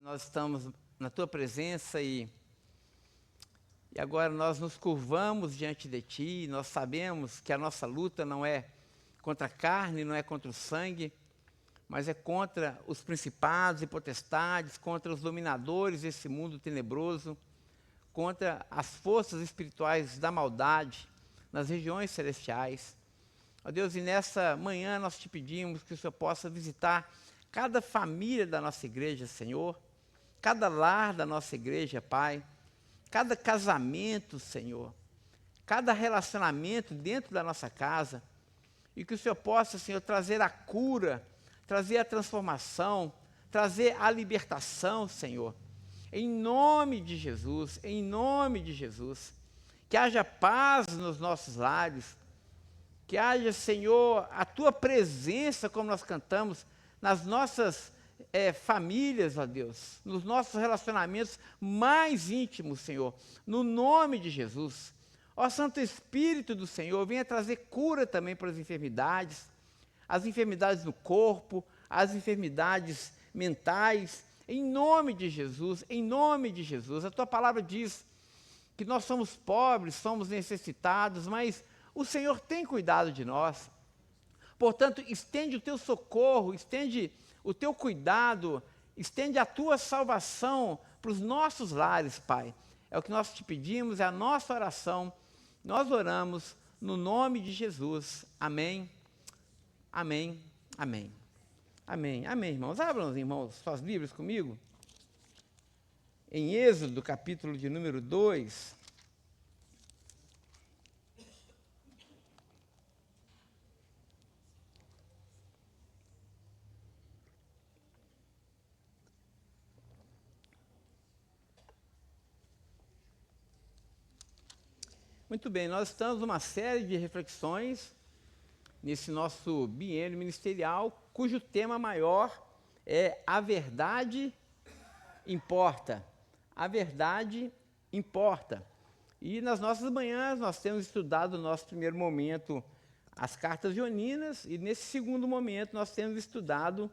Nós estamos na Tua presença e agora nós nos curvamos diante de Ti. Nós sabemos que a nossa luta não é contra a carne, não é contra o sangue, mas é contra os principados e potestades, contra os dominadores desse mundo tenebroso, contra as forças espirituais da maldade nas regiões celestiais. Ó Deus, e nessa manhã nós te pedimos que o Senhor possa visitar cada família da nossa igreja, Senhor, cada lar da nossa igreja, Pai, cada casamento, Senhor, cada relacionamento dentro da nossa casa, e que o Senhor possa, Senhor, trazer a cura, trazer a transformação, trazer a libertação, Senhor, em nome de Jesus, em nome de Jesus, que haja paz nos nossos lares, que haja, Senhor, a Tua presença, como nós cantamos, nas nossas famílias, ó Deus, nos nossos relacionamentos mais íntimos, Senhor, no nome de Jesus. Ó Santo Espírito do Senhor, venha trazer cura também para as enfermidades no corpo, as enfermidades mentais, em nome de Jesus, em nome de Jesus. A Tua palavra diz que nós somos pobres, somos necessitados, mas o Senhor tem cuidado de nós. Portanto, estende o Teu socorro, estende o Teu cuidado, estende a Tua salvação para os nossos lares, Pai. É o que nós te pedimos, é a nossa oração. Nós oramos no nome de Jesus. Amém, amém, amém. Amém, amém, irmãos. Abram, irmãos, suas Bíblias comigo. Em Êxodo, capítulo de número 2. Muito bem, nós estamos numa série de reflexões nesse nosso biênio ministerial, cujo tema maior é A Verdade Importa. A Verdade Importa. E nas nossas manhãs nós temos estudado no nosso primeiro momento as cartas joaninas, e nesse segundo momento nós temos estudado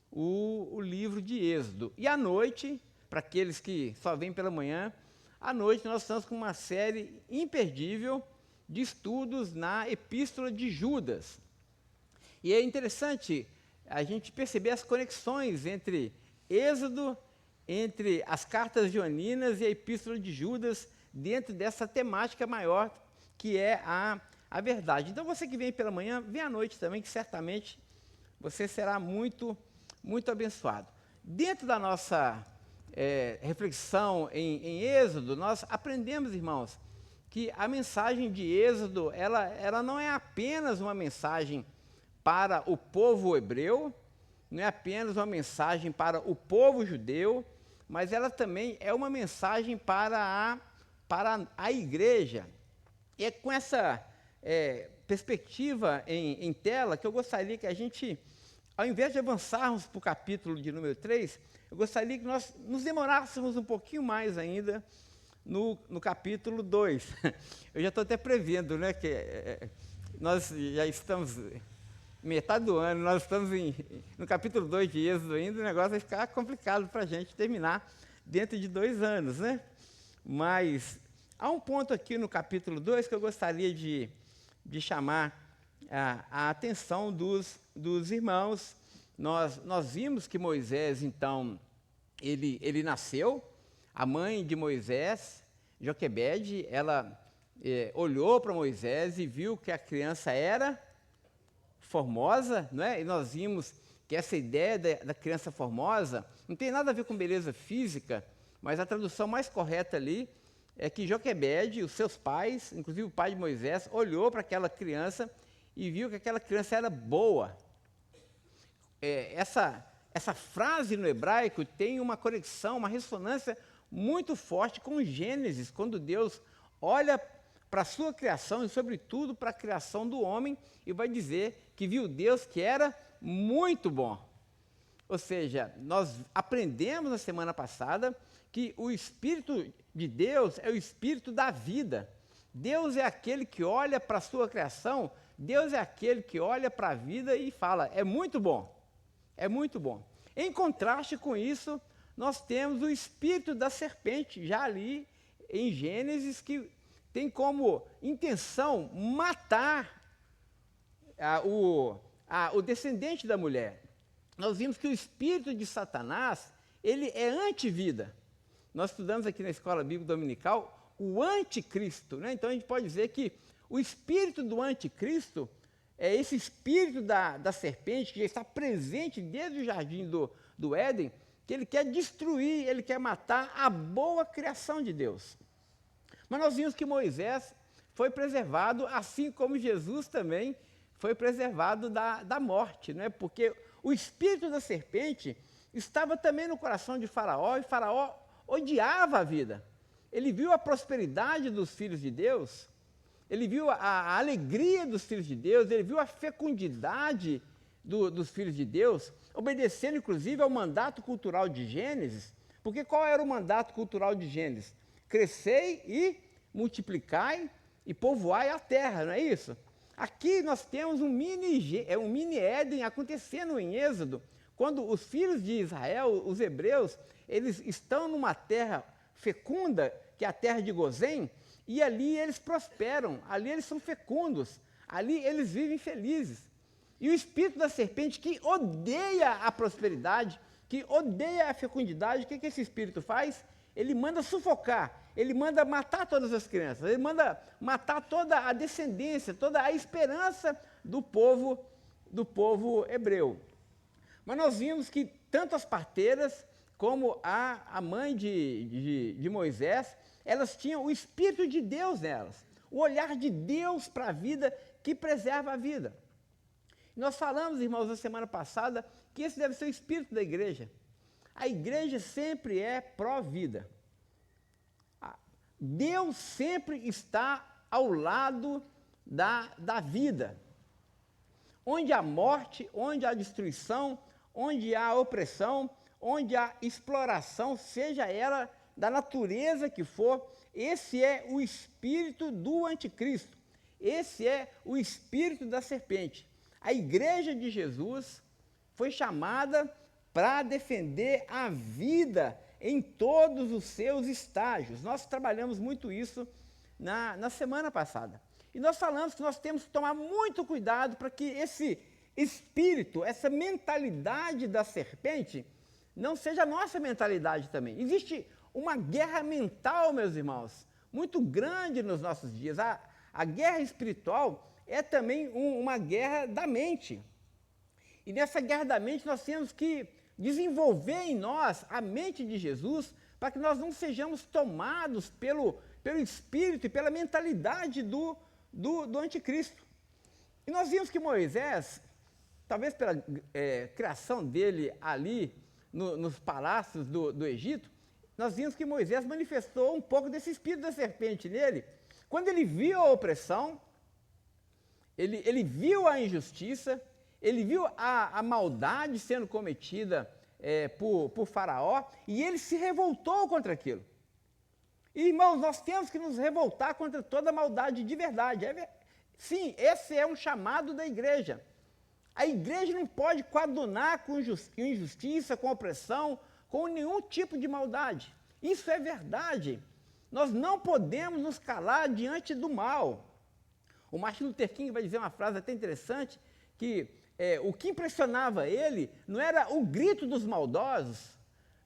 o livro de Êxodo. E à noite, para aqueles que só vêm pela manhã, à noite nós estamos com uma série imperdível de estudos na Epístola de Judas. E é interessante a gente perceber as conexões entre Êxodo, entre as cartas joaninas e a Epístola de Judas, dentro dessa temática maior que é a verdade. Então você que vem pela manhã, vem à noite também, que certamente você será muito, muito abençoado. Dentro da nossa reflexão em Êxodo, nós aprendemos, irmãos, que a mensagem de Êxodo, ela não é apenas uma mensagem para o povo hebreu, não é apenas uma mensagem para o povo judeu, mas ela também é uma mensagem para a igreja. E é com essa perspectiva em tela que eu gostaria que a gente, ao invés de avançarmos para o capítulo de número 3, eu gostaria que nós nos demorássemos um pouquinho mais ainda no capítulo 2. Eu já estou até prevendo, né, que nós já estamos metade do ano, nós estamos no capítulo 2 de Êxodo ainda, o negócio vai ficar complicado para a gente terminar dentro de 2 anos, né? Mas há um ponto aqui no capítulo 2 que eu gostaria de chamar a atenção dos irmãos. Nós vimos que Moisés, então, ele nasceu, a mãe de Moisés, Joquebede, ela olhou para Moisés e viu que a criança era formosa, não é? E nós vimos que essa ideia da criança formosa não tem nada a ver com beleza física, mas a tradução mais correta ali é que Joquebede, os seus pais, inclusive o pai de Moisés, olhou para aquela criança e viu que aquela criança era boa. Essa frase no hebraico tem uma conexão, uma ressonância muito forte com Gênesis, quando Deus olha para a sua criação e, sobretudo, para a criação do homem, e vai dizer que viu Deus que era muito bom. Ou seja, nós aprendemos na semana passada que o Espírito de Deus é o Espírito da vida. Deus é aquele que olha para a sua criação, Deus é aquele que olha para a vida e fala, é muito bom, é muito bom. Em contraste com isso, nós temos o espírito da serpente, já ali em Gênesis, que tem como intenção matar o descendente da mulher. Nós vimos que o espírito de Satanás, ele é antivida. Nós estudamos aqui na Escola Bíblica Dominical o anticristo, né? Então a gente pode dizer que o espírito do anticristo é esse espírito da serpente que já está presente desde o jardim do Éden, que ele quer destruir, ele quer matar a boa criação de Deus. Mas nós vimos que Moisés foi preservado, assim como Jesus também foi preservado da morte, né? Porque o espírito da serpente estava também no coração de Faraó, e Faraó odiava a vida. Ele viu a prosperidade dos filhos de Deus, ele viu a alegria dos filhos de Deus, ele viu a fecundidade dos filhos de Deus, obedecendo inclusive ao mandato cultural de Gênesis, porque qual era o mandato cultural de Gênesis? Crescei e multiplicai e povoai a terra, não é isso? Aqui nós temos um mini Éden acontecendo em Êxodo, quando os filhos de Israel, os hebreus, eles estão numa terra fecunda, que é a terra de Gozém, e ali eles prosperam, ali eles são fecundos, ali eles vivem felizes. E o espírito da serpente, que odeia a prosperidade, que odeia a fecundidade, o que esse espírito faz? Ele manda sufocar, ele manda matar todas as crianças, ele manda matar toda a descendência, toda a esperança do povo hebreu. Mas nós vimos que tanto as parteiras como a mãe de Moisés, elas tinham o Espírito de Deus nelas, o olhar de Deus para a vida que preserva a vida. Nós falamos, irmãos, na semana passada, que esse deve ser o espírito da igreja. A igreja sempre é pró-vida. Deus sempre está ao lado da vida. Onde há morte, onde há destruição, onde há opressão, onde há exploração, seja ela da natureza que for, esse é o espírito do anticristo. Esse é o espírito da serpente. A igreja de Jesus foi chamada para defender a vida em todos os seus estágios. Nós trabalhamos muito isso na semana passada. E nós falamos que nós temos que tomar muito cuidado para que esse espírito, essa mentalidade da serpente, não seja a nossa mentalidade também. Existe uma guerra mental, meus irmãos, muito grande nos nossos dias. A guerra espiritual é também uma guerra da mente. E nessa guerra da mente nós temos que desenvolver em nós a mente de Jesus para que nós não sejamos tomados pelo espírito e pela mentalidade do anticristo. E nós vimos que Moisés, talvez pela criação dele ali nos palácios do Egito, nós vimos que Moisés manifestou um pouco desse espírito da serpente nele. Quando ele viu a opressão, ele viu a injustiça, ele viu a maldade sendo cometida por Faraó, e ele se revoltou contra aquilo. E, irmãos, nós temos que nos revoltar contra toda maldade de verdade. Sim, esse é um chamado da igreja. A igreja não pode coadunar com injustiça, com opressão, com nenhum tipo de maldade. Isso é verdade. Nós não podemos nos calar diante do mal. O Martin Luther King vai dizer uma frase até interessante, que o que impressionava ele não era o grito dos maldosos,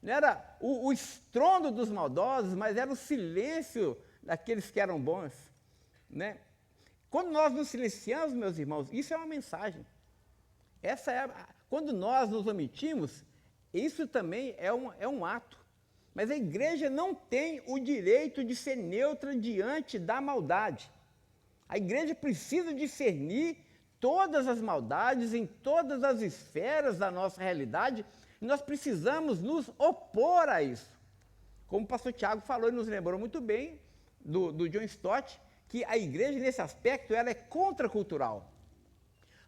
não era o estrondo dos maldosos, mas era o silêncio daqueles que eram bons, né? Quando nós nos silenciamos, meus irmãos, isso é uma mensagem. Quando nós nos omitimos, isso também é um ato. Mas a igreja não tem o direito de ser neutra diante da maldade. A igreja precisa discernir todas as maldades em todas as esferas da nossa realidade, e nós precisamos nos opor a isso. Como o pastor Tiago falou e nos lembrou muito bem do John Stott, que a igreja, nesse aspecto, ela é contracultural.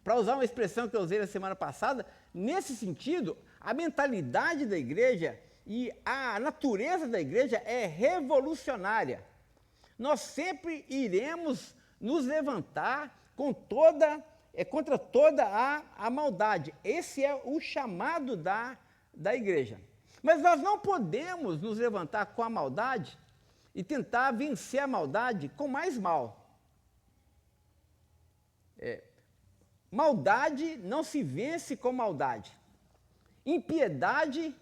Para usar uma expressão que eu usei na semana passada, nesse sentido, a mentalidade da igreja e a natureza da igreja é revolucionária. Nós sempre iremos nos levantar contra toda a maldade. Esse é o chamado da igreja. Mas nós não podemos nos levantar com a maldade e tentar vencer a maldade com mais mal. Maldade não se vence com maldade. Impiedade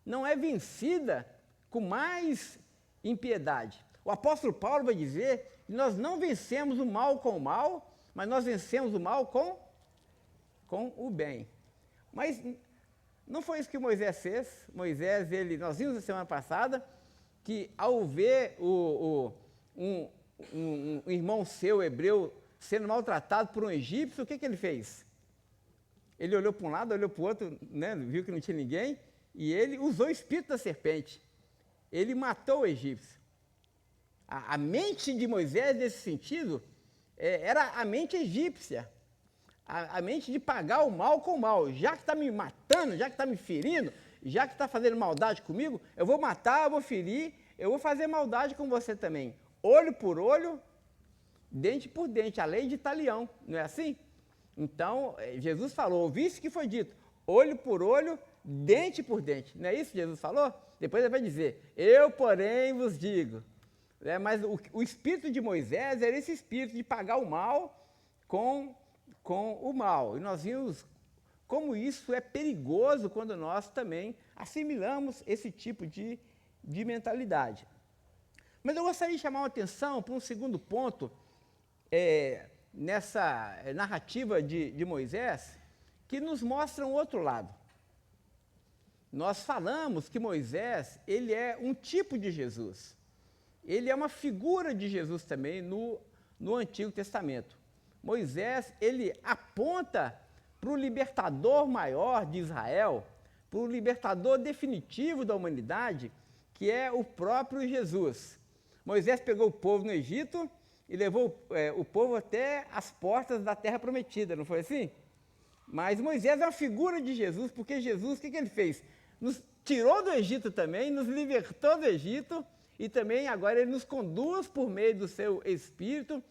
não é vencida com mais impiedade. O apóstolo Paulo vai dizer que nós não vencemos o mal com o mal, mas nós vencemos o mal com o bem. Mas não foi isso que Moisés fez. Moisés, nós vimos na semana passada, que ao ver um irmão seu, hebreu, sendo maltratado por um egípcio, o que ele fez? Ele olhou para um lado, olhou para o outro, né, viu que não tinha ninguém, e ele usou o espírito da serpente. Ele matou o egípcio. A mente de Moisés, nesse sentido, era a mente egípcia. A mente de pagar o mal com o mal. Já que está me matando, já que está me ferindo, já que está fazendo maldade comigo, eu vou matar, eu vou ferir, eu vou fazer maldade com você também. Olho por olho, dente por dente, a lei de Italião, não é assim? Então, Jesus falou, ouviste que foi dito, olho por olho, dente por dente. Não é isso que Jesus falou? Depois ele vai dizer, eu, porém, vos digo. Mas o espírito de Moisés era esse espírito de pagar o mal com o mal. E nós vimos como isso é perigoso quando nós também assimilamos esse tipo de mentalidade. Mas eu gostaria de chamar a atenção para um segundo ponto, nessa narrativa de Moisés, que nos mostra um outro lado. Nós falamos que Moisés, ele é um tipo de Jesus. Ele é uma figura de Jesus também no Antigo Testamento. Moisés, ele aponta para o libertador maior de Israel, para o libertador definitivo da humanidade, que é o próprio Jesus. Moisés pegou o povo no Egito e levou o povo até as portas da Terra Prometida, não foi assim? Mas Moisés é uma figura de Jesus, porque Jesus, o que ele fez? Nos tirou do Egito também, nos libertou do Egito, e também agora ele nos conduz por meio do seu Espírito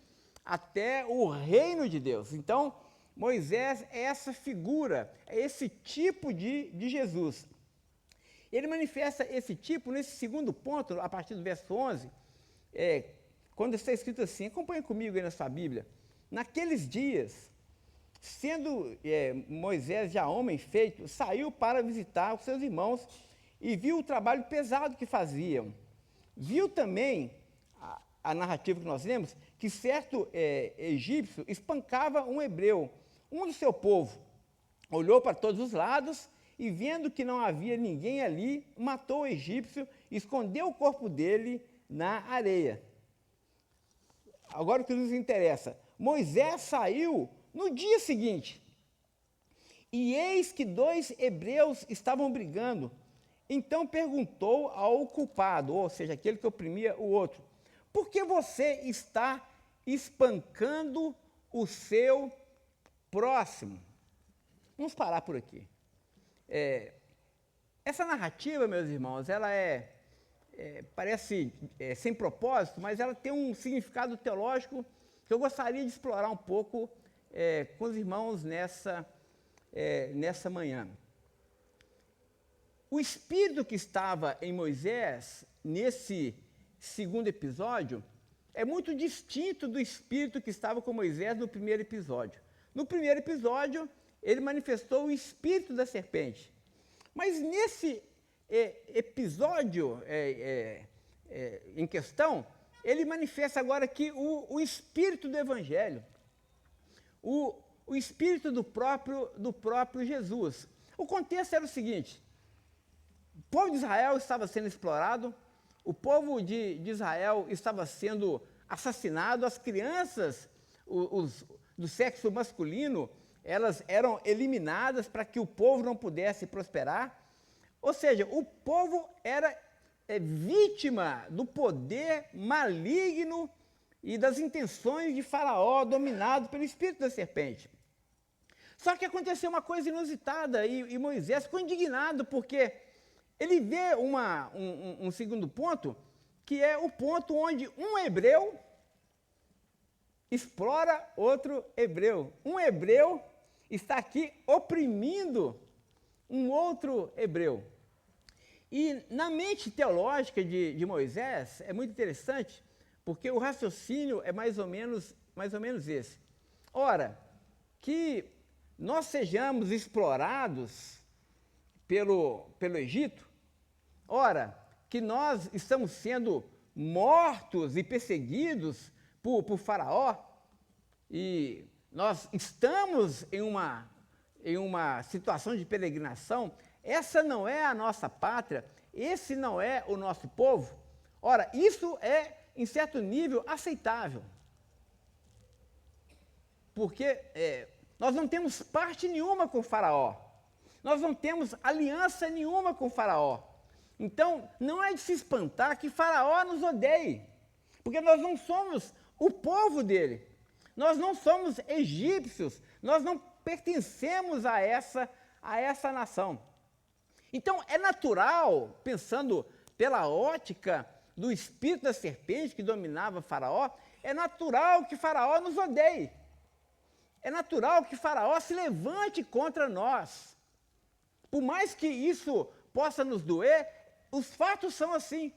até o reino de Deus. Então, Moisés é essa figura, é esse tipo de Jesus. Ele manifesta esse tipo nesse segundo ponto, a partir do verso 11, quando está escrito assim, acompanhe comigo aí na sua Bíblia. Naqueles dias, sendo Moisés já homem feito, saiu para visitar os seus irmãos e viu o trabalho pesado que faziam. Viu também a narrativa que nós lemos, que certo egípcio espancava um hebreu, um do seu povo. Olhou para todos os lados e, vendo que não havia ninguém ali, matou o egípcio e escondeu o corpo dele na areia. Agora o que nos interessa, Moisés saiu no dia seguinte, e eis que 2 hebreus estavam brigando. Então perguntou ao culpado, ou seja, aquele que oprimia o outro, por que você está espancando o seu próximo? Vamos parar por aqui. Essa narrativa, meus irmãos, ela parece sem propósito, mas ela tem um significado teológico que eu gostaria de explorar um pouco com os irmãos nessa manhã. O espírito que estava em Moisés, nesse segundo episódio, é muito distinto do espírito que estava com Moisés no primeiro episódio. No primeiro episódio, ele manifestou o espírito da serpente. Mas nesse episódio em questão, ele manifesta agora aqui o espírito do Evangelho, o espírito do próprio Jesus. O contexto era o seguinte: o povo de Israel estava sendo explorado, o povo de Israel estava sendo assassinado, as crianças do sexo masculino, elas eram eliminadas para que o povo não pudesse prosperar. Ou seja, o povo era vítima do poder maligno e das intenções de Faraó, dominado pelo espírito da serpente. Só que aconteceu uma coisa inusitada e Moisés ficou indignado, porque ele vê um segundo ponto, que é o ponto onde um hebreu explora outro hebreu. Um hebreu está aqui oprimindo um outro hebreu. E na mente teológica de Moisés é muito interessante, porque o raciocínio é mais ou menos esse. Ora, que nós sejamos explorados pelo Egito, ora, que nós estamos sendo mortos e perseguidos por Faraó, e nós estamos em uma situação de peregrinação, essa não é a nossa pátria, esse não é o nosso povo. Ora, isso é, em certo nível, aceitável. Porque nós não temos parte nenhuma com o Faraó. Nós não temos aliança nenhuma com o Faraó. Então, não é de se espantar que Faraó nos odeie. Porque nós não somos o povo dele. Nós não somos egípcios. Nós não pertencemos a essa nação. Então, é natural, pensando pela ótica do espírito da serpente que dominava Faraó, é natural que Faraó nos odeie. É natural que Faraó se levante contra nós. Por mais que isso possa nos doer, os fatos são assim.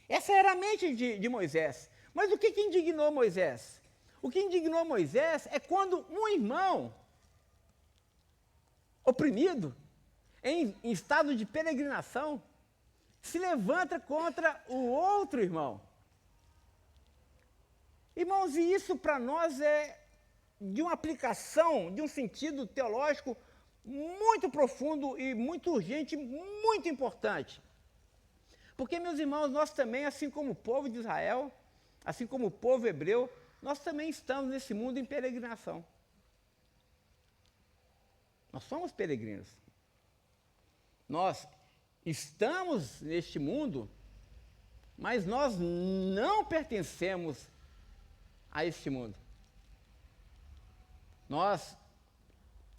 Essa era a mente de Moisés. Mas o que indignou Moisés? O que indignou Moisés é quando um irmão oprimido, em estado de peregrinação, se levanta contra o outro irmão. Irmãos, e isso para nós é de uma aplicação, de um sentido teológico muito profundo e muito urgente, muito importante. Porque, meus irmãos, nós também, assim como o povo de Israel, assim como o povo hebreu, nós também estamos nesse mundo em peregrinação. Nós somos peregrinos. Nós estamos neste mundo, mas nós não pertencemos a este mundo. Nós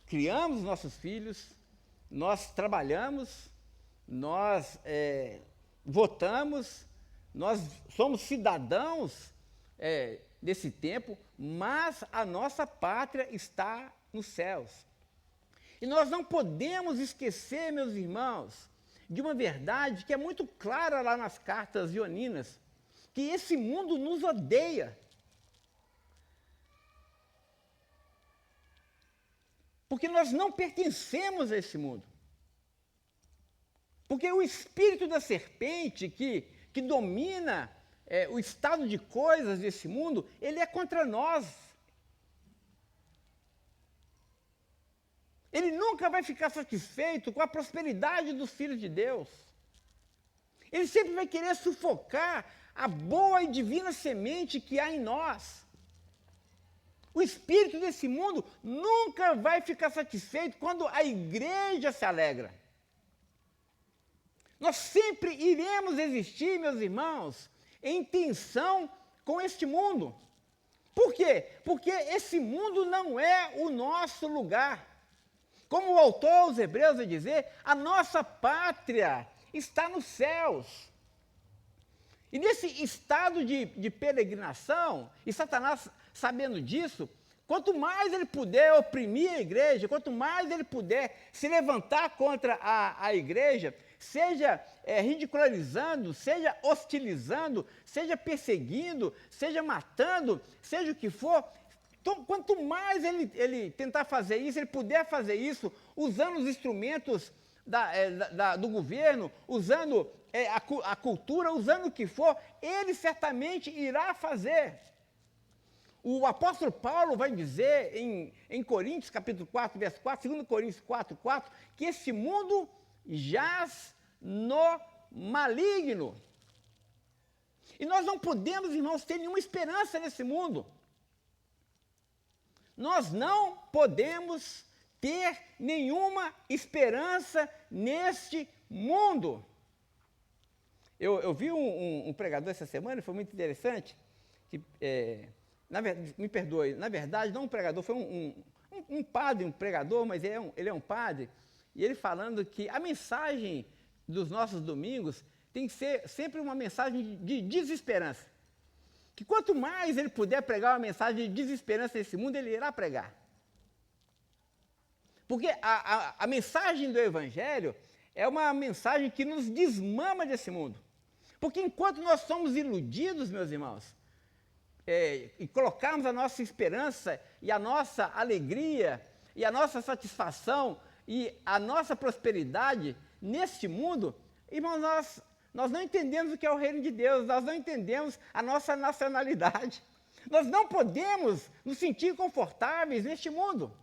criamos nossos filhos, nós trabalhamos, nós votamos, nós somos cidadãos desse tempo, mas a nossa pátria está nos céus. E nós não podemos esquecer, meus irmãos, de uma verdade que é muito clara lá nas cartas joaninas, que esse mundo nos odeia. Porque nós não pertencemos a esse mundo. Porque o espírito da serpente que domina o estado de coisas desse mundo, ele é contra nós. Ele nunca vai ficar satisfeito com a prosperidade dos filhos de Deus. Ele sempre vai querer sufocar a boa e divina semente que há em nós. O espírito desse mundo nunca vai ficar satisfeito quando a igreja se alegra. Nós sempre iremos existir, meus irmãos, em tensão com este mundo. Por quê? Porque esse mundo não é o nosso lugar. Como o autor aos Hebreus vai dizer, a nossa pátria está nos céus. E nesse estado de peregrinação, e Satanás sabendo disso, quanto mais ele puder oprimir a igreja, quanto mais ele puder se levantar contra a igreja, seja ridicularizando, seja hostilizando, seja perseguindo, seja matando, seja o que for, então, quanto mais ele tentar fazer isso, ele puder fazer isso, usando os instrumentos do governo, usando a cultura, usando o que for, ele certamente irá fazer. O apóstolo Paulo vai dizer em Coríntios, capítulo 4, verso 4, 2 Coríntios 4, 4, que esse mundo jaz no maligno. E nós não podemos, irmãos, ter nenhuma esperança nesse mundo. Nós não podemos ter nenhuma esperança neste mundo. Eu vi um pregador essa semana, foi muito interessante, que, me perdoe, na verdade, não um pregador, foi um padre, um pregador, mas ele é um padre, e ele falando que a mensagem dos nossos domingos tem que ser sempre uma mensagem de desesperança. Que quanto mais ele puder pregar uma mensagem de desesperança nesse mundo, ele irá pregar. Porque a mensagem do Evangelho, é uma mensagem que nos desmama desse mundo. Porque enquanto nós somos iludidos, meus irmãos, e colocarmos a nossa esperança e a nossa alegria e a nossa satisfação e a nossa prosperidade neste mundo, irmãos, nós não entendemos o que é o reino de Deus, nós não entendemos a nossa nacionalidade. Nós não podemos nos sentir confortáveis neste mundo.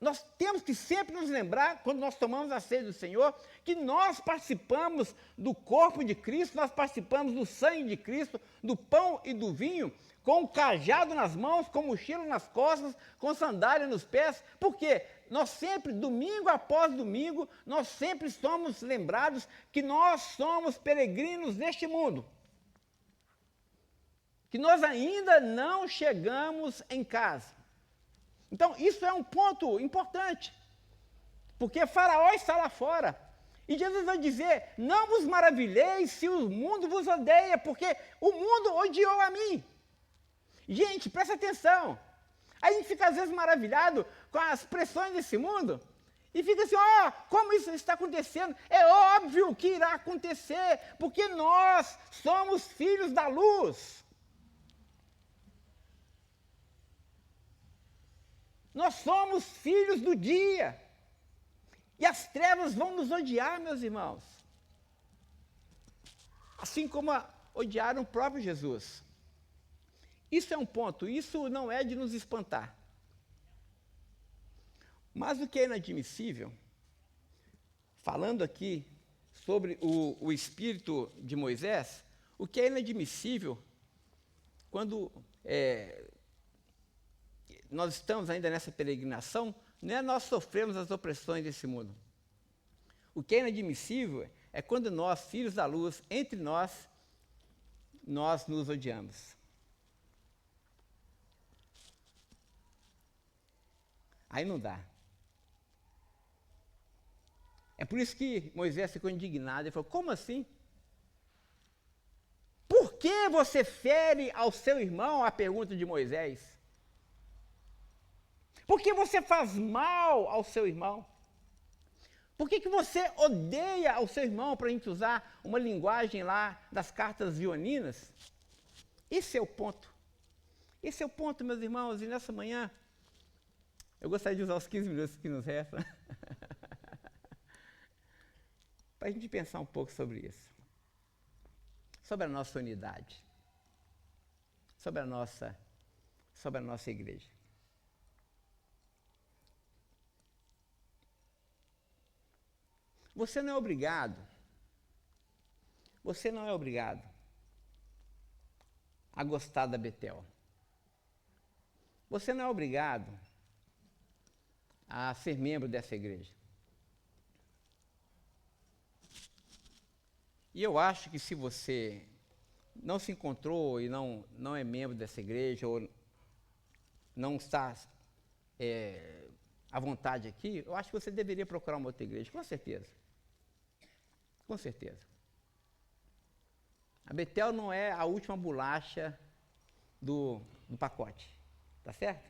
Nós temos que sempre nos lembrar, quando nós tomamos a ceia do Senhor, que nós participamos do corpo de Cristo, nós participamos do sangue de Cristo, do pão e do vinho, com o cajado nas mãos, com mochila nas costas, com sandália nos pés. Por quê? Nós sempre, domingo após domingo, nós sempre somos lembrados que nós somos peregrinos neste mundo. Que nós ainda não chegamos em casa. Então, isso é um ponto importante, porque Faraó está lá fora, e Jesus vai dizer, não vos maravilheis se o mundo vos odeia, porque o mundo odiou a mim. Gente, presta atenção, a gente fica às vezes maravilhado com as pressões desse mundo, e fica assim, como isso está acontecendo? É óbvio que irá acontecer, porque nós somos filhos da luz. Nós somos filhos do dia. E as trevas vão nos odiar, meus irmãos. Assim como odiaram o próprio Jesus. Isso é um ponto, isso não é de nos espantar. Mas o que é inadmissível, falando aqui sobre o espírito de Moisés, o que é inadmissível, quando nós estamos ainda nessa peregrinação, não é nós sofremos as opressões desse mundo. O que é inadmissível é quando nós, filhos da luz, entre nós nos odiamos. Aí não dá. É por isso que Moisés ficou indignado e falou, como assim? Por que você fere ao seu irmão? A pergunta de Moisés. Por que você faz mal ao seu irmão? Por que você odeia ao seu irmão, para a gente usar uma linguagem lá das cartas joaninas? Esse é o ponto. Esse é o ponto, meus irmãos, e nessa manhã, eu gostaria de usar os 15 minutos que nos restam, para a gente pensar um pouco sobre isso. Sobre a nossa unidade. Sobre a nossa igreja. Você não é obrigado a gostar da Betel. Você não é obrigado a ser membro dessa igreja. E eu acho que se você não se encontrou e não é membro dessa igreja, ou não está à vontade aqui, eu acho que você deveria procurar uma outra igreja, com certeza. Com certeza. A Betel não é a última bolacha do pacote, tá certo?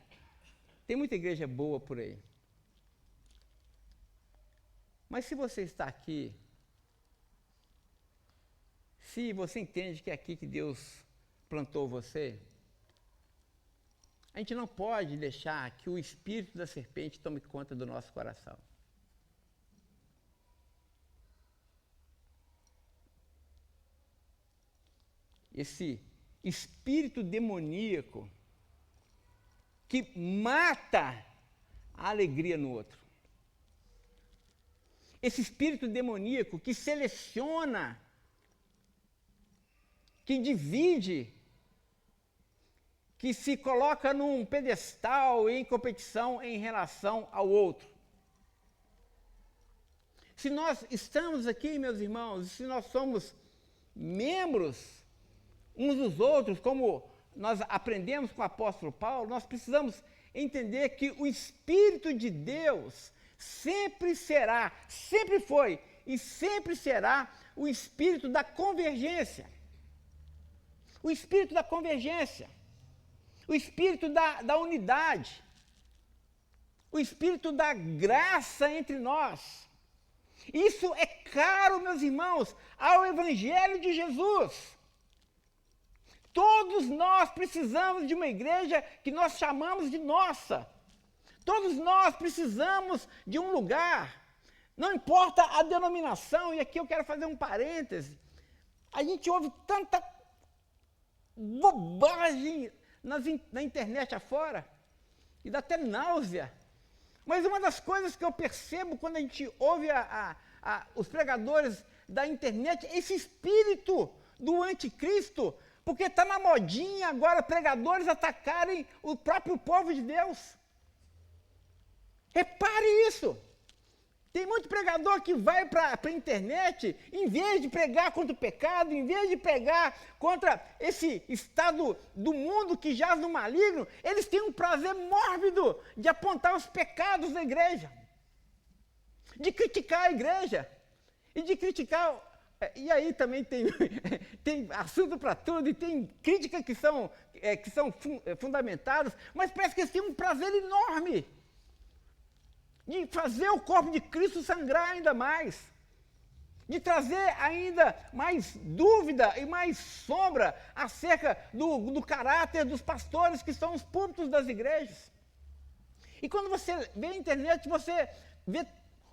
Tem muita igreja boa por aí. Mas se você está aqui, se você entende que é aqui que Deus plantou você, a gente não pode deixar que o espírito da serpente tome conta do nosso coração. Esse espírito demoníaco que mata a alegria no outro. Esse espírito demoníaco que seleciona, que divide, que se coloca num pedestal em competição em relação ao outro. Se nós estamos aqui, meus irmãos, se nós somos membros uns dos outros, como nós aprendemos com o apóstolo Paulo, nós precisamos entender que o Espírito de Deus sempre será, sempre foi e sempre será o Espírito da convergência. O Espírito da convergência. O Espírito da unidade. o Espírito da graça entre nós. Isso é caro, meus irmãos, ao Evangelho de Jesus. Todos nós precisamos de uma igreja que nós chamamos de nossa. Todos nós precisamos de um lugar. Não importa a denominação, e aqui eu quero fazer um parêntese. A gente ouve tanta bobagem na internet afora, e dá até náusea. Mas uma das coisas que eu percebo quando a gente ouve os pregadores da internet é esse espírito do anticristo, porque está na modinha agora pregadores atacarem o próprio povo de Deus. Repare isso. Tem muito pregador que vai para a internet, em vez de pregar contra o pecado, em vez de pregar contra esse estado do mundo que jaz no maligno, eles têm um prazer mórbido de apontar os pecados da igreja, de criticar a igreja, e de criticar... E aí também tem assunto para tudo, e tem críticas que são fundamentadas, mas parece que eles têm um prazer enorme de fazer o corpo de Cristo sangrar ainda mais, de trazer ainda mais dúvida e mais sombra acerca do caráter dos pastores que são os púlpitos das igrejas. E quando você vê a internet, você vê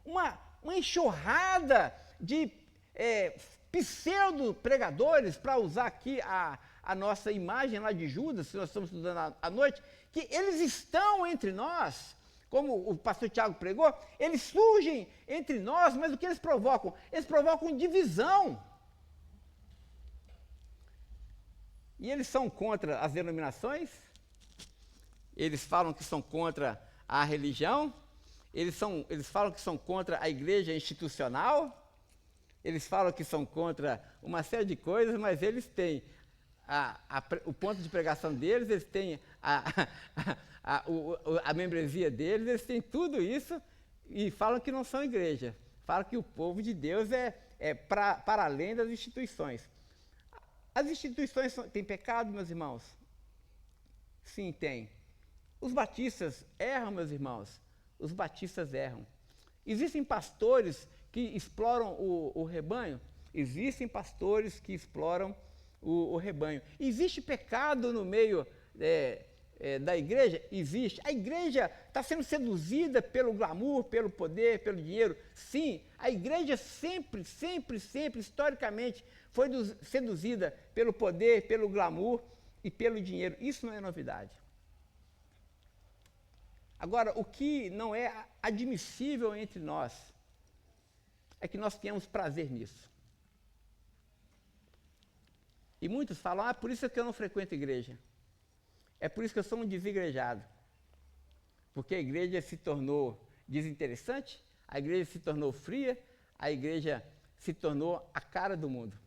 uma enxurrada de pseudo-pregadores, para usar aqui a nossa imagem lá de Judas, se nós estamos estudando à noite, que eles estão entre nós, como o pastor Tiago pregou, eles surgem entre nós, mas o que eles provocam? Eles provocam divisão. E eles são contra as denominações, eles falam que são contra a religião, eles falam que são contra a igreja institucional, eles falam que são contra uma série de coisas, mas eles têm o ponto de pregação deles, eles têm a membresia deles, eles têm tudo isso e falam que não são igreja. Falam que o povo de Deus é para além das instituições. As instituições têm pecado, meus irmãos? Sim, tem. Os batistas erram, meus irmãos. Os batistas erram. Existem pastores que exploram o rebanho? Existem pastores que exploram o rebanho. Existe pecado no meio da igreja? Existe. A igreja está sendo seduzida pelo glamour, pelo poder, pelo dinheiro? Sim. A igreja sempre, historicamente, foi seduzida pelo poder, pelo glamour e pelo dinheiro. Isso não é novidade. Agora, o que não é admissível entre nós é que nós tenhamos prazer nisso. E muitos falam, por isso é que eu não frequento igreja. É por isso que eu sou um desigrejado. Porque a igreja se tornou desinteressante, a igreja se tornou fria, a igreja se tornou a cara do mundo.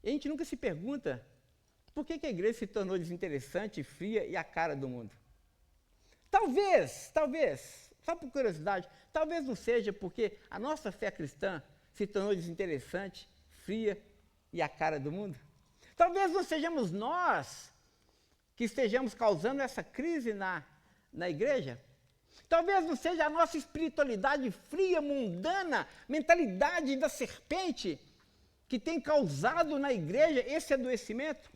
E a gente nunca se pergunta por que a igreja se tornou desinteressante, fria e a cara do mundo. Talvez, só por curiosidade, talvez não seja porque a nossa fé cristã se tornou desinteressante, fria e a cara do mundo. Talvez não sejamos nós que estejamos causando essa crise na igreja. Talvez não seja a nossa espiritualidade fria, mundana, mentalidade da serpente, que tem causado na igreja esse adoecimento.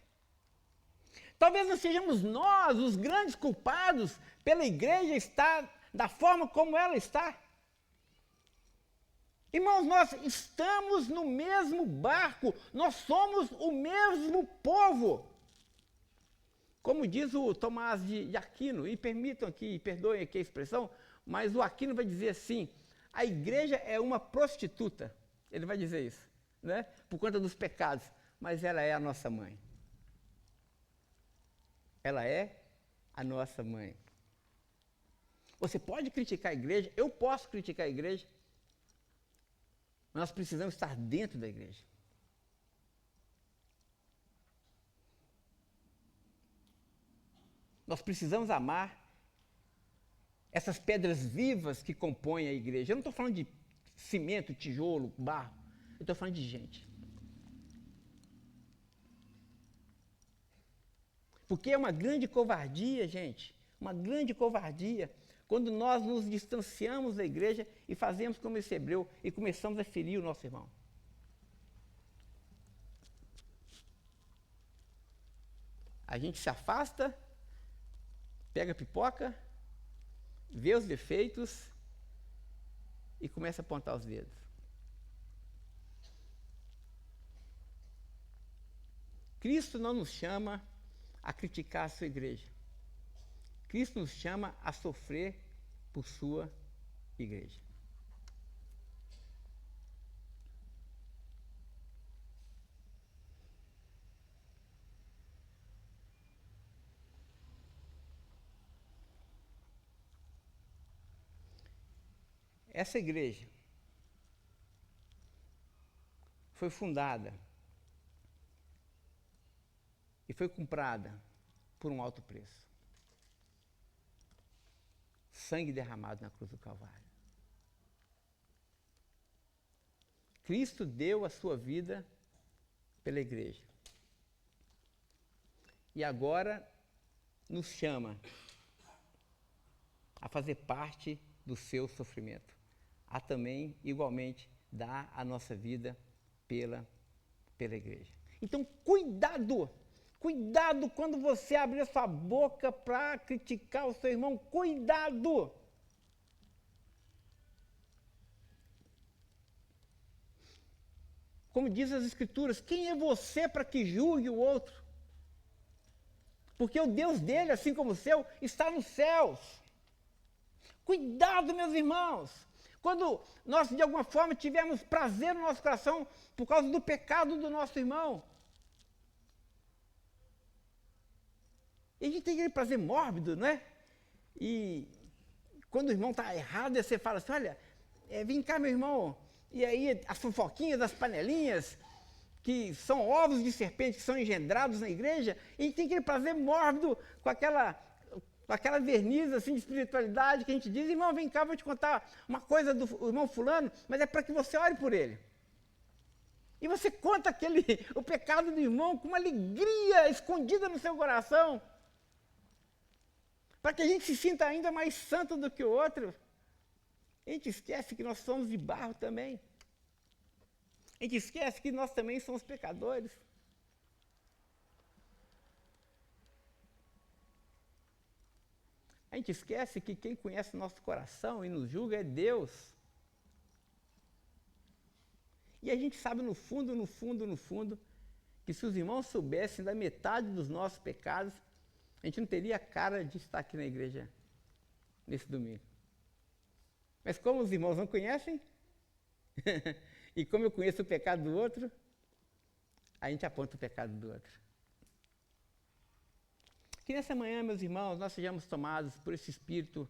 Talvez não sejamos nós os grandes culpados pela igreja estar da forma como ela está. Irmãos, nós estamos no mesmo barco, nós somos o mesmo povo. Como diz o Tomás de Aquino, e perdoem aqui a expressão, mas o Aquino vai dizer assim, a igreja é uma prostituta, ele vai dizer isso, né? Por conta dos pecados, mas ela é a nossa mãe. Ela é a nossa mãe. Você pode criticar a igreja, eu posso criticar a igreja, mas nós precisamos estar dentro da igreja. Nós precisamos amar essas pedras vivas que compõem a igreja. Eu não estou falando de cimento, tijolo, barro, eu estou falando de gente. Porque é uma grande covardia, gente, uma grande covardia, quando nós nos distanciamos da igreja e fazemos como esse hebreu e começamos a ferir o nosso irmão. A gente se afasta, pega a pipoca, vê os defeitos e começa a apontar os dedos. Cristo não nos chama a criticar a sua igreja. Cristo nos chama a sofrer por sua igreja. Essa igreja foi fundada e foi comprada por um alto preço. Sangue derramado na cruz do Calvário. Cristo deu a sua vida pela igreja. E agora nos chama a fazer parte do seu sofrimento. A também, igualmente, dar a nossa vida pela igreja. Então, cuidado! Cuidado quando você abrir a sua boca para criticar o seu irmão. Cuidado! Como diz as Escrituras, quem é você para que julgue o outro? Porque o Deus dele, assim como o seu, está nos céus. Cuidado, meus irmãos! Quando nós, de alguma forma, tivermos prazer no nosso coração por causa do pecado do nosso irmão, e a gente tem aquele prazer mórbido, né? E quando o irmão está errado, você fala assim, olha, vem cá, meu irmão. E aí as fofoquinhas das panelinhas, que são ovos de serpente que são engendrados na igreja, e a gente tem aquele prazer mórbido com aquela verniz assim, de espiritualidade que a gente diz, irmão, vem cá, vou te contar uma coisa do irmão fulano, mas é para que você ore por ele. E você conta o pecado do irmão com uma alegria escondida no seu coração, para que a gente se sinta ainda mais santo do que o outro. A gente esquece que nós somos de barro também. A gente esquece que nós também somos pecadores. A gente esquece que quem conhece o nosso coração e nos julga é Deus. E a gente sabe no fundo, que se os irmãos soubessem da metade dos nossos pecados, a gente não teria a cara de estar aqui na igreja nesse domingo. Mas como os irmãos não conhecem, e como eu conheço o pecado do outro, a gente aponta o pecado do outro. Que nessa manhã, meus irmãos, nós sejamos tomados por esse espírito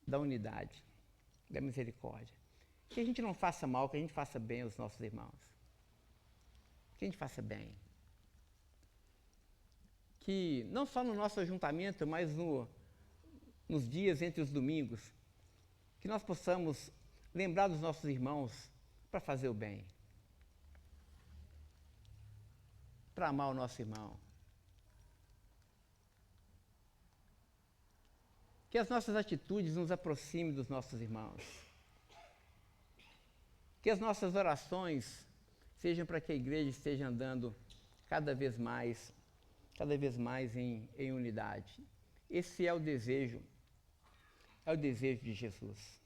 da unidade, da misericórdia. Que a gente não faça mal, que a gente faça bem aos nossos irmãos. Que a gente faça bem. Que não só no nosso ajuntamento, mas nos dias entre os domingos, que nós possamos lembrar dos nossos irmãos para fazer o bem. Para amar o nosso irmão. Que as nossas atitudes nos aproximem dos nossos irmãos. Que as nossas orações sejam para que a igreja esteja andando cada vez mais em unidade. Esse é o desejo de Jesus.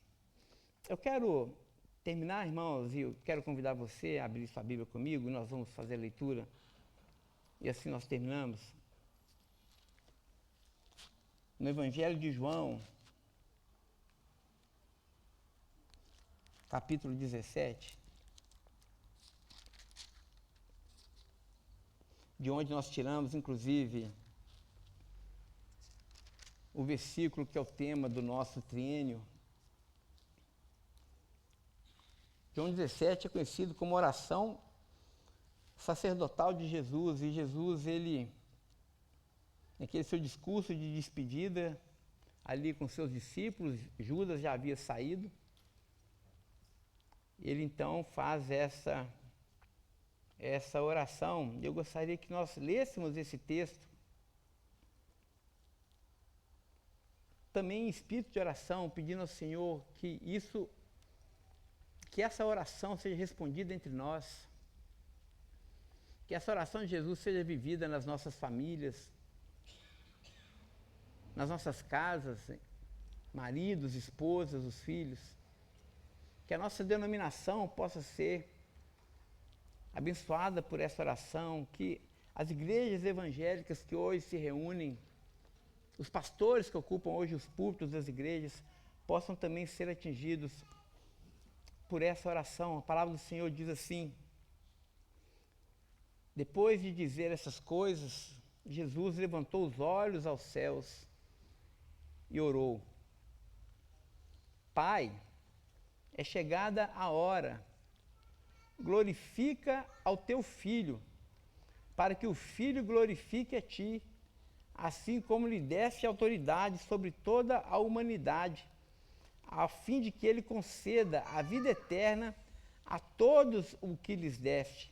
Eu quero terminar, irmãos, e eu quero convidar você a abrir sua Bíblia comigo, nós vamos fazer a leitura, e assim nós terminamos. No Evangelho de João, capítulo 17, de onde nós tiramos, inclusive, o versículo que é o tema do nosso triênio. João 17 é conhecido como oração sacerdotal de Jesus, e Jesus, ele, naquele seu discurso de despedida, ali com seus discípulos, Judas já havia saído, ele então faz essa oração. Eu gostaria que nós lêssemos esse texto também em espírito de oração, pedindo ao Senhor que essa oração seja respondida entre nós, que essa oração de Jesus seja vivida nas nossas famílias, nas nossas casas, maridos, esposas, os filhos, que a nossa denominação possa ser abençoada por essa oração, que as igrejas evangélicas que hoje se reúnem, os pastores que ocupam hoje os púlpitos das igrejas, possam também ser atingidos por essa oração. A palavra do Senhor diz assim: depois de dizer essas coisas, Jesus levantou os olhos aos céus e orou: Pai, é chegada a hora, glorifica ao teu Filho, para que o Filho glorifique a ti, assim como lhe deste autoridade sobre toda a humanidade, a fim de que ele conceda a vida eterna a todos o que lhes deste.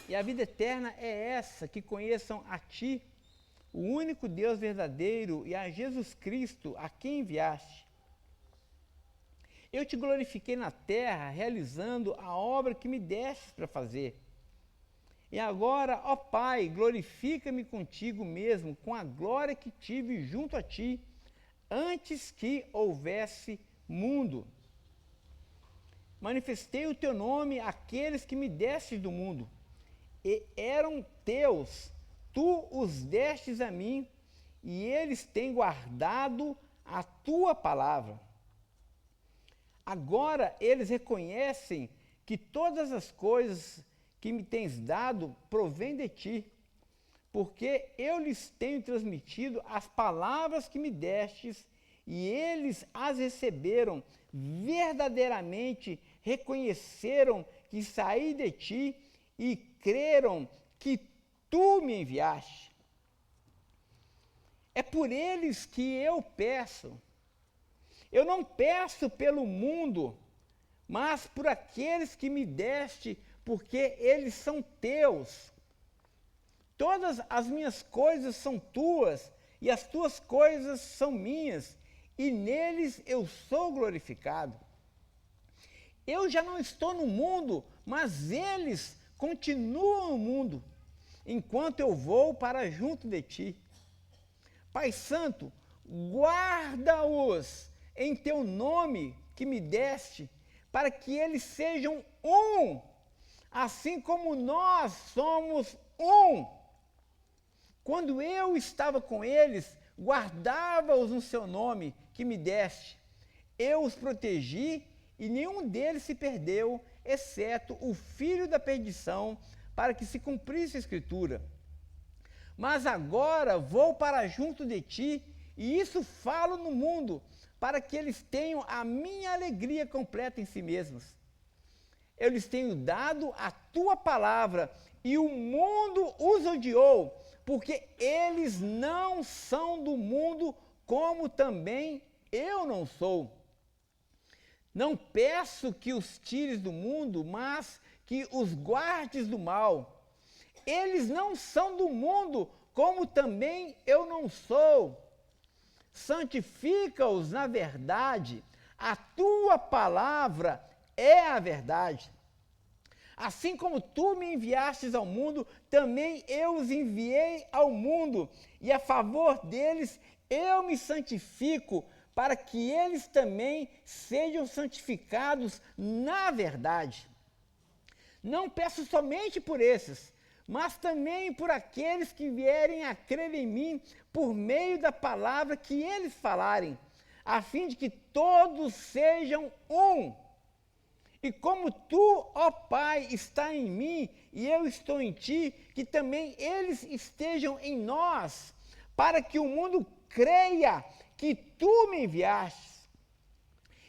E a vida eterna é essa, que conheçam a ti, o único Deus verdadeiro, e a Jesus Cristo, a quem enviaste. Eu te glorifiquei na terra, realizando a obra que me destes para fazer. E agora, ó Pai, glorifica-me contigo mesmo, com a glória que tive junto a ti, antes que houvesse mundo. Manifestei o teu nome àqueles que me destes do mundo, e eram teus, tu os destes a mim, e eles têm guardado a tua palavra. Agora eles reconhecem que todas as coisas que me tens dado provém de ti, porque eu lhes tenho transmitido as palavras que me destes, e eles as receberam, verdadeiramente reconheceram que saí de ti e creram que tu me enviaste. É por eles que eu peço. Eu não peço pelo mundo, mas por aqueles que me deste, porque eles são teus. Todas as minhas coisas são tuas, e as tuas coisas são minhas, e neles eu sou glorificado. Eu já não estou no mundo, mas eles continuam no mundo, enquanto eu vou para junto de ti. Pai Santo, guarda-os em teu nome que me deste, para que eles sejam um, assim como nós somos um. Quando eu estava com eles, guardava-os no seu nome que me deste. Eu os protegi e nenhum deles se perdeu, exceto o filho da perdição, para que se cumprisse a Escritura. Mas agora vou para junto de ti, e isso falo no mundo, para que eles tenham a minha alegria completa em si mesmos. Eu lhes tenho dado a tua palavra, e o mundo os odiou, porque eles não são do mundo, como também eu não sou. Não peço que os tires do mundo, mas que os guardes do mal. Eles não são do mundo, como também eu não sou. Santifica-os na verdade, a tua palavra é a verdade. Assim como tu me enviastes ao mundo, também eu os enviei ao mundo, e a favor deles eu me santifico, para que eles também sejam santificados na verdade. Não peço somente por esses, mas também por aqueles que vierem a crer em mim por meio da palavra que eles falarem, a fim de que todos sejam um. E como tu, ó Pai, está em mim e eu estou em ti, que também eles estejam em nós, para que o mundo creia que tu me enviastes.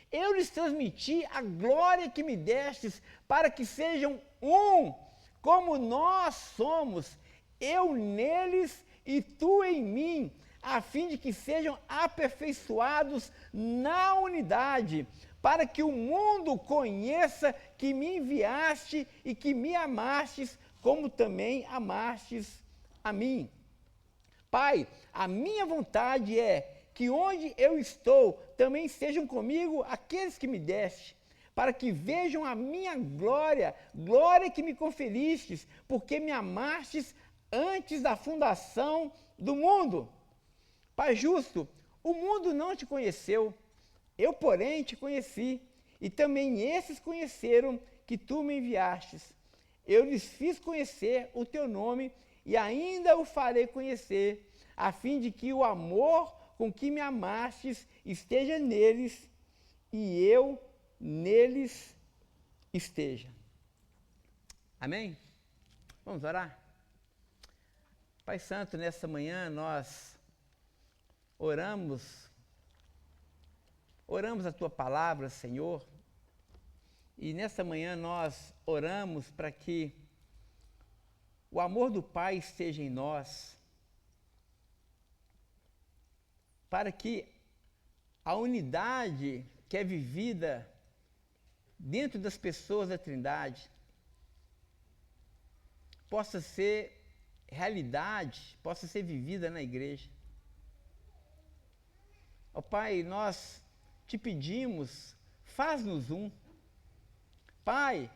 Eu lhes transmiti a glória que me destes, para que sejam um, como nós somos, eu neles e tu em mim, a fim de que sejam aperfeiçoados na unidade, para que o mundo conheça que me enviaste e que me amastes, como também amastes a mim. Pai, a minha vontade é que onde eu estou, também estejam comigo aqueles que me deste, para que vejam a minha glória, glória que me conferistes, porque me amastes antes da fundação do mundo. Pai justo, o mundo não te conheceu, eu, porém, te conheci, e também esses conheceram que tu me enviastes. Eu lhes fiz conhecer o teu nome, e ainda o farei conhecer, a fim de que o amor com que me amastes esteja neles, e eu neles esteja. Amém? Vamos orar? Pai Santo, nessa manhã nós oramos a Tua palavra, Senhor, e nessa manhã nós oramos para que o amor do Pai esteja em nós, para que a unidade que é vivida dentro das pessoas da Trindade possa ser realidade, possa ser vivida na igreja. Ó Pai, nós te pedimos, faz-nos um. Pai,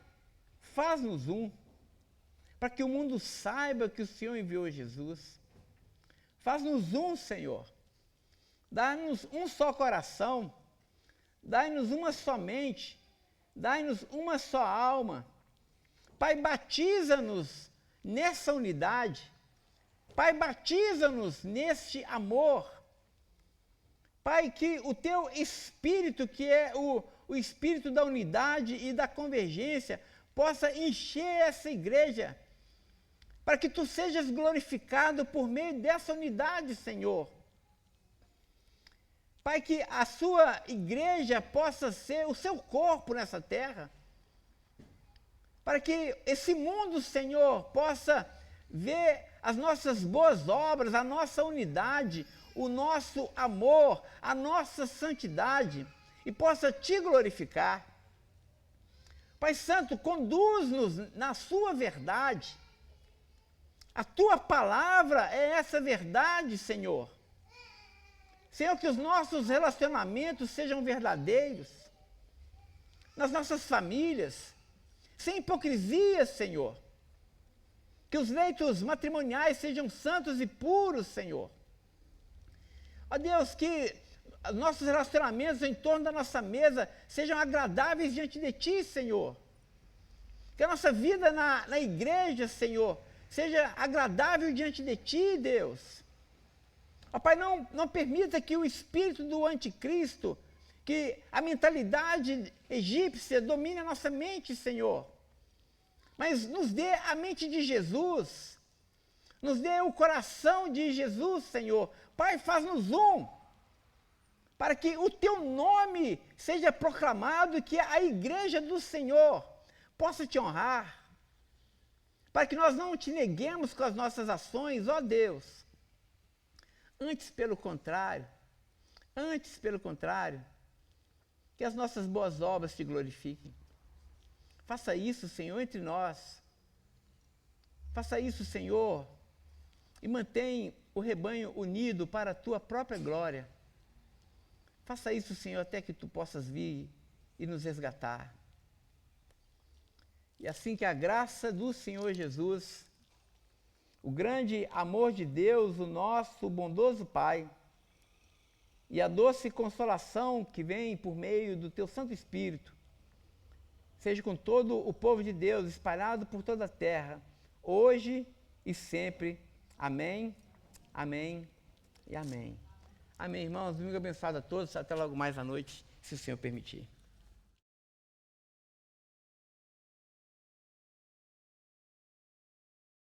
faz-nos um, para que o mundo saiba que o Senhor enviou Jesus. Faz-nos um, Senhor. Dá-nos um só coração, dá-nos uma só mente, dá-nos uma só alma. Pai, batiza-nos nessa unidade. Pai, batiza-nos neste amor. Pai, que o Teu Espírito, que é o Espírito da unidade e da convergência, possa encher essa igreja, para que Tu sejas glorificado por meio dessa unidade, Senhor. Pai, que a Sua igreja possa ser o Seu corpo nessa terra, para que esse mundo, Senhor, possa ver as nossas boas obras, a nossa unidade, o nosso amor, a nossa santidade, e possa Te glorificar. Pai Santo, conduz-nos na Sua verdade. A Tua palavra é essa verdade, Senhor. Senhor, que os nossos relacionamentos sejam verdadeiros, nas nossas famílias, sem hipocrisia, Senhor. Que os leitos matrimoniais sejam santos e puros, Senhor. Ó Deus, que nossos relacionamentos em torno da nossa mesa sejam agradáveis diante de Ti, Senhor. Que a nossa vida na igreja, Senhor, seja agradável diante de Ti, Deus. Ó Pai, não permita que o espírito do anticristo, que a mentalidade egípcia domine a nossa mente, Senhor. Mas nos dê a mente de Jesus, nos dê o coração de Jesus, Senhor. Pai, faz-nos um, para que o Teu nome seja proclamado e que a igreja do Senhor possa Te honrar, para que nós não Te neguemos com as nossas ações, ó Deus. Antes, pelo contrário, que as nossas boas obras Te glorifiquem. Faça isso, Senhor, entre nós. Faça isso, Senhor, e mantém o rebanho unido para a Tua própria glória. Faça isso, Senhor, até que Tu possas vir e nos resgatar. E assim que a graça do Senhor Jesus, o grande amor de Deus, o nosso bondoso Pai, e a doce consolação que vem por meio do Teu Santo Espírito, seja com todo o povo de Deus, espalhado por toda a terra, hoje e sempre. Amém, amém e amém. Amém, irmãos. Domingo abençoado a todos. Até logo mais à noite, se o Senhor permitir.